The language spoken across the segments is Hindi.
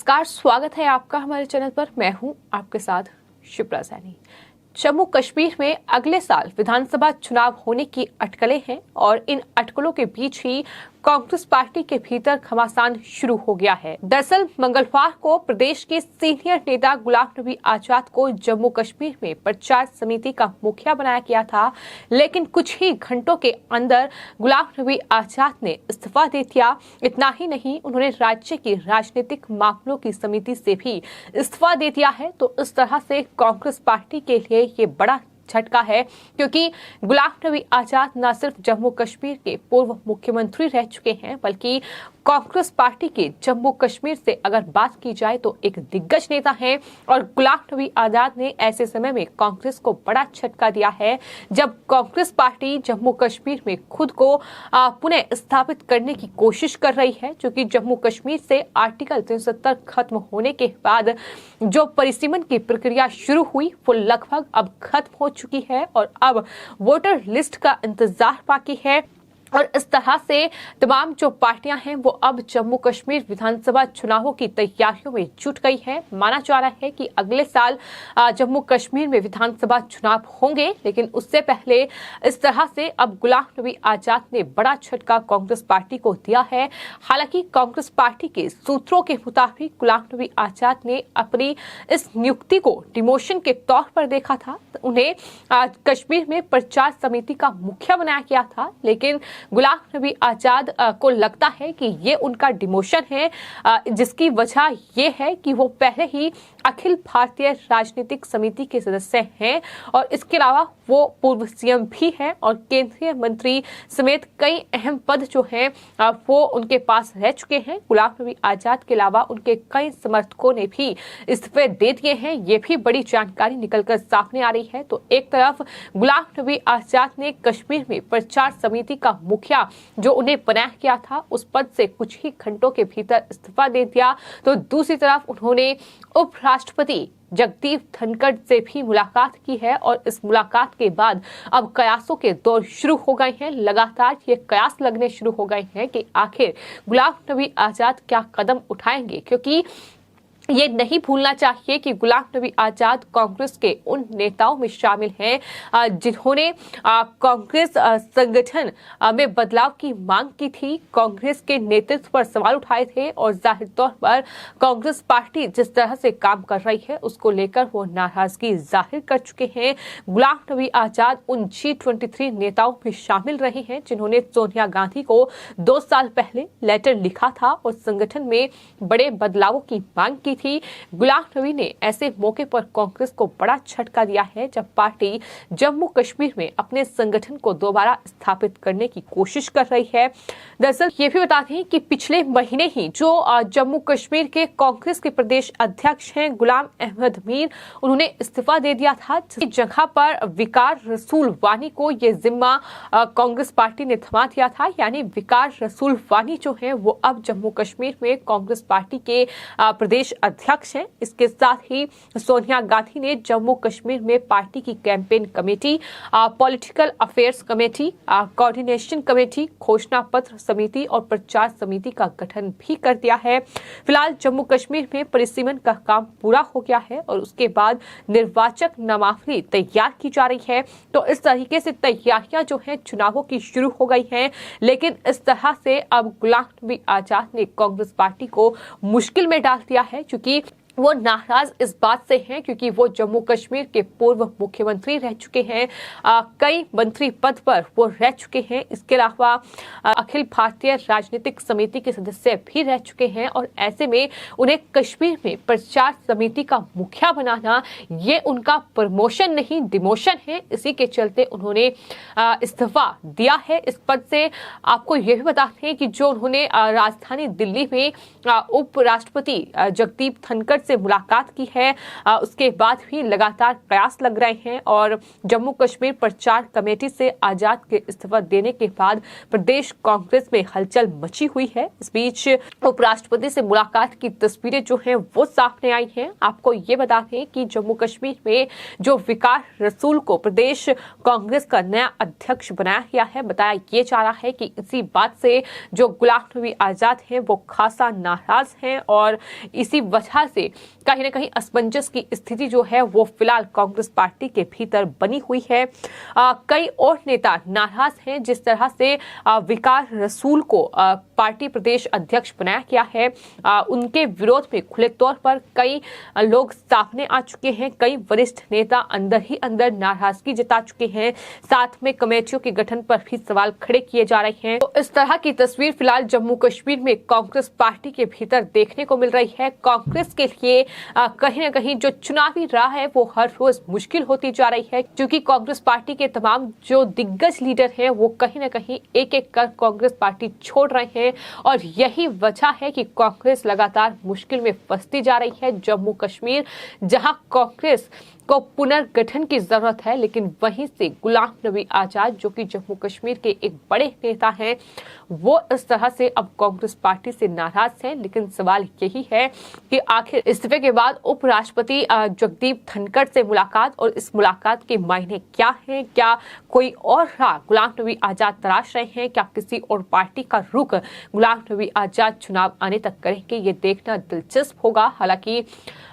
नमस्कार, स्वागत है आपका हमारे चैनल पर। मैं हूं आपके साथ शिप्रा सैनी। जम्मू कश्मीर में अगले साल विधानसभा चुनाव होने की अटकलें हैं और इन अटकलों के बीच ही कांग्रेस पार्टी के भीतर घमासान शुरू हो गया है। दरअसल मंगलवार को प्रदेश के सीनियर नेता गुलाम नबी आजाद को जम्मू कश्मीर में प्रचार समिति का मुखिया बनाया गया था, लेकिन कुछ ही घंटों के अंदर गुलाम नबी आजाद ने इस्तीफा दे दिया। इतना ही नहीं, उन्होंने राज्य की राजनीतिक मामलों की समिति से भी इस्तीफा दे दिया है। तो इस तरह से कांग्रेस पार्टी के लिए ये बड़ा झटका है, क्योंकि गुलाम नबी आजाद न सिर्फ जम्मू कश्मीर के पूर्व मुख्यमंत्री रह चुके हैं, बल्कि कांग्रेस पार्टी के जम्मू कश्मीर से अगर बात की जाए तो एक दिग्गज नेता हैं। और गुलाम नबी आजाद ने ऐसे समय में कांग्रेस को बड़ा झटका दिया है, जब कांग्रेस पार्टी जम्मू कश्मीर में खुद को पुनः स्थापित करने की कोशिश कर रही है। क्योंकि जम्मू कश्मीर से आर्टिकल 370 खत्म होने के बाद जो परिसीमन की प्रक्रिया शुरू हुई वो लगभग अब खत्म हो चुकी है और अब वोटर लिस्ट का इंतजार बाकी है। और इस तरह से तमाम जो पार्टियां हैं वो अब जम्मू कश्मीर विधानसभा चुनावों की तैयारियों में जुट गई है। माना जा रहा है कि अगले साल जम्मू कश्मीर में विधानसभा चुनाव होंगे, लेकिन उससे पहले इस तरह से अब गुलाम नबी आजाद ने बड़ा झटका कांग्रेस पार्टी को दिया है। हालांकि कांग्रेस पार्टी के सूत्रों के मुताबिक गुलाम नबी आजाद ने अपनी इस नियुक्ति को डिमोशन के तौर पर देखा था। उन्हें कश्मीर में प्रचार समिति का मुखिया बनाया गया था, लेकिन गुलाम नबी आजाद को लगता है कि ये उनका डिमोशन है, जिसकी वजह ये है कि वो पहले ही अखिल भारतीय राजनीतिक समिति के सदस्य हैं और इसके अलावा वो पूर्व सीएम भी हैं और केंद्रीय मंत्री समेत कई अहम पद जो हैं वो उनके पास रह चुके हैं। गुलाम नबी आजाद के अलावा उनके कई समर्थकों ने भी इस्तीफे दे दिए हैं। ये भी बड़ी जानकारी निकलकर सामने आ रही है। तो एक तरफ गुलाम नबी आजाद ने कश्मीर में प्रचार समिति का मुखिया जो उन्हें बनाया गया था उस पद से कुछ ही घंटों के भीतर इस्तीफा दे दिया, तो दूसरी तरफ उन्होंने उपराष्ट्रपति जगदीप धनखड़ से भी मुलाकात की है और इस मुलाकात के बाद अब कयासों के दौर शुरू हो गए हैं। लगातार ये कयास लगने शुरू हो गए हैं कि आखिर गुलाम नबी आजाद क्या कदम उठाएंगे, क्योंकि ये नहीं भूलना चाहिए कि गुलाम नबी आजाद कांग्रेस के उन नेताओं में शामिल हैं जिन्होंने कांग्रेस संगठन में बदलाव की मांग की थी, कांग्रेस के नेतृत्व पर सवाल उठाए थे और जाहिर तौर पर कांग्रेस पार्टी जिस तरह से काम कर रही है उसको लेकर वो नाराजगी जाहिर कर चुके हैं। गुलाम नबी आजाद उन G23 नेताओं में शामिल रहे हैं जिन्होंने सोनिया गांधी को 2 साल पहले लेटर लिखा था और संगठन में बड़े बदलावों की मांग की थी। गुलाम नबी ने ऐसे मौके पर कांग्रेस को बड़ा झटका दिया है जब पार्टी जम्मू कश्मीर में अपने संगठन को दोबारा स्थापित करने की कोशिश कर रही है। दरअसल ये भी बता दें कि पिछले महीने ही जो जम्मू कश्मीर के कांग्रेस के प्रदेश अध्यक्ष हैं गुलाम अहमद मीर, उन्होंने इस्तीफा दे दिया था, जिसकी जगह पर विकार रसूल वानी को ये जिम्मा कांग्रेस पार्टी ने थमा दिया था। यानी विकार रसूल वानी जो है वो अब जम्मू कश्मीर में कांग्रेस पार्टी के प्रदेश अध्यक्ष हैं। इसके साथ ही सोनिया गांधी ने जम्मू कश्मीर में पार्टी की campaign committee, political affairs committee, coordination committee, घोषणा पत्र समिति और प्रचार समिति का गठन भी कर दिया है। फिलहाल जम्मू कश्मीर में परिसीमन का काम पूरा हो गया है और उसके बाद निर्वाचक नामावली तैयार की जा रही है। तो इस तरीके से तैयारियां जो है चुनावों की शुरू हो गई हैं, लेकिन इस तरह से अब गुलाम नबी आजाद ने कांग्रेस पार्टी को मुश्किल में डाल दिया है, क्योंकि वो नाराज इस बात से हैं क्योंकि वो जम्मू कश्मीर के पूर्व मुख्यमंत्री रह चुके हैं, कई मंत्री पद पर वो रह चुके हैं। इसके अलावा अखिल भारतीय राजनीतिक समिति के सदस्य भी रह चुके हैं और ऐसे में उन्हें कश्मीर में प्रचार समिति का मुखिया बनाना ये उनका प्रमोशन नहीं डिमोशन है। इसी के चलते उन्होंने इस्तीफा दिया है इस पद से। आपको यह भी बताते हैं कि जो उन्होंने राजधानी दिल्ली में उपराष्ट्रपति जगदीप धनखड़ से मुलाकात की है उसके बाद भी लगातार प्रयास लग रहे हैं और जम्मू कश्मीर प्रचार कमेटी से आजाद के इस्तीफा देने के बाद प्रदेश कांग्रेस में हलचल मची हुई है। इस बीच उपराष्ट्रपति से मुलाकात की तस्वीरें जो हैं वो सामने आई हैं। आपको ये बता दें कि जम्मू कश्मीर में जो विकार रसूल को प्रदेश कांग्रेस का नया अध्यक्ष बनाया गया है, बताया ये जा रहा है कि इसी बात से जो गुलाम नबी आजाद हैं वो खासा नाराज हैं और इसी वजह से कहीं ना कहीं असमंजस की स्थिति जो है वो फिलहाल कांग्रेस पार्टी के भीतर बनी हुई है। कई और नेता नाराज हैं जिस तरह से विकार रसूल को पार्टी प्रदेश अध्यक्ष बनाया गया है। उनके विरोध में खुले तौर पर कई लोग सामने आ चुके हैं। कई वरिष्ठ नेता अंदर ही अंदर नाराजगी जता चुके हैं। साथ में कमेटियों के गठन पर भी सवाल खड़े किए जा रहे हैं। तो इस तरह की तस्वीर फिलहाल जम्मू कश्मीर में कांग्रेस पार्टी के भीतर देखने को मिल रही है। कांग्रेस के लिए कहीं ना कहीं जो चुनावी राह है वो हर रोज मुश्किल होती जा रही है, क्योंकि कांग्रेस पार्टी के तमाम जो दिग्गज लीडर हैं वो कहीं ना कहीं एक एक कर कांग्रेस पार्टी छोड़ रहे हैं और यही वजह है कि कांग्रेस लगातार मुश्किल में फंसती जा रही है। जम्मू कश्मीर जहां कांग्रेस को पुनर्गठन की जरूरत है, लेकिन वहीं से गुलाम नबी आजाद जो कि जम्मू कश्मीर के एक बड़े नेता हैं वो इस तरह से अब कांग्रेस पार्टी से नाराज हैं। लेकिन सवाल यही है कि आखिर इस्तीफे के बाद उपराष्ट्रपति जगदीप धनखड़ से मुलाकात और इस मुलाकात के मायने क्या हैं? क्या कोई और राह गुलाम नबी आजाद तलाश रहे हैं? क्या किसी और पार्टी का रुख गुलाम नबी आजाद चुनाव आने तक करेंगे? ये देखना दिलचस्प होगा। हालांकि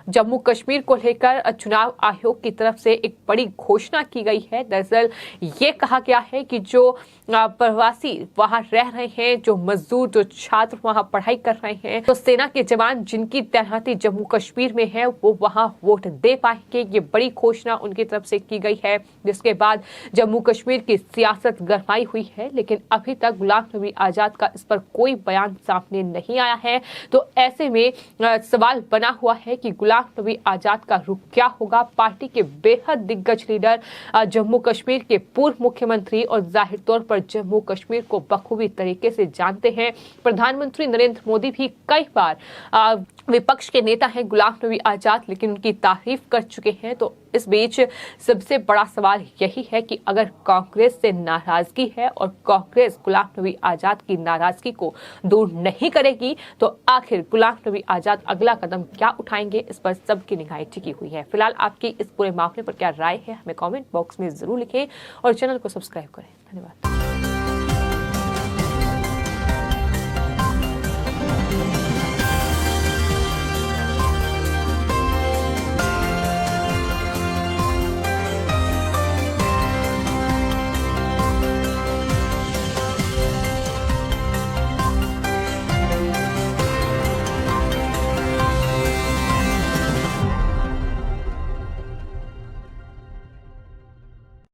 जम्मू कश्मीर को लेकर चुनाव आयोग की तरफ से एक बड़ी घोषणा की गई है। दरअसल ये कहा गया है कि जो प्रवासी वहां रह रहे हैं, जो मजदूर, जो छात्र वहां पढ़ाई कर रहे हैं, तो सेना के जवान जिनकी तैनाती जम्मू कश्मीर में है वो वहां वोट दे पाएंगे। ये बड़ी घोषणा उनकी तरफ से की गई है, जिसके बाद जम्मू कश्मीर की सियासत गरमाई हुई है। लेकिन अभी तक गुलाम नबी आजाद का इस पर कोई बयान सामने नहीं आया है। तो ऐसे में सवाल बना हुआ है कि गुलाम नबी आजाद का रुख क्या होगा। पार्टी के बेहद दिग्गज लीडर, जम्मू कश्मीर के पूर्व मुख्यमंत्री और जाहिर तौर पर जम्मू कश्मीर को बखूबी तरीके से जानते हैं प्रधानमंत्री नरेंद्र मोदी भी कई बार विपक्ष के नेता हैं गुलाम नबी आजाद, लेकिन उनकी तारीफ कर चुके हैं। तो इस बीच सबसे बड़ा सवाल यही है कि अगर कांग्रेस से नाराजगी है और कांग्रेस गुलाम नबी आजाद की नाराजगी को दूर नहीं करेगी तो आखिर गुलाम नबी आजाद अगला कदम क्या उठाएंगे, इस पर सबकी निगाहें टिकी हुई है। फिलहाल आपकी इस पूरे मामले पर क्या राय है हमें कमेंट बॉक्स में जरूर लिखें और चैनल को सब्सक्राइब करें। धन्यवाद।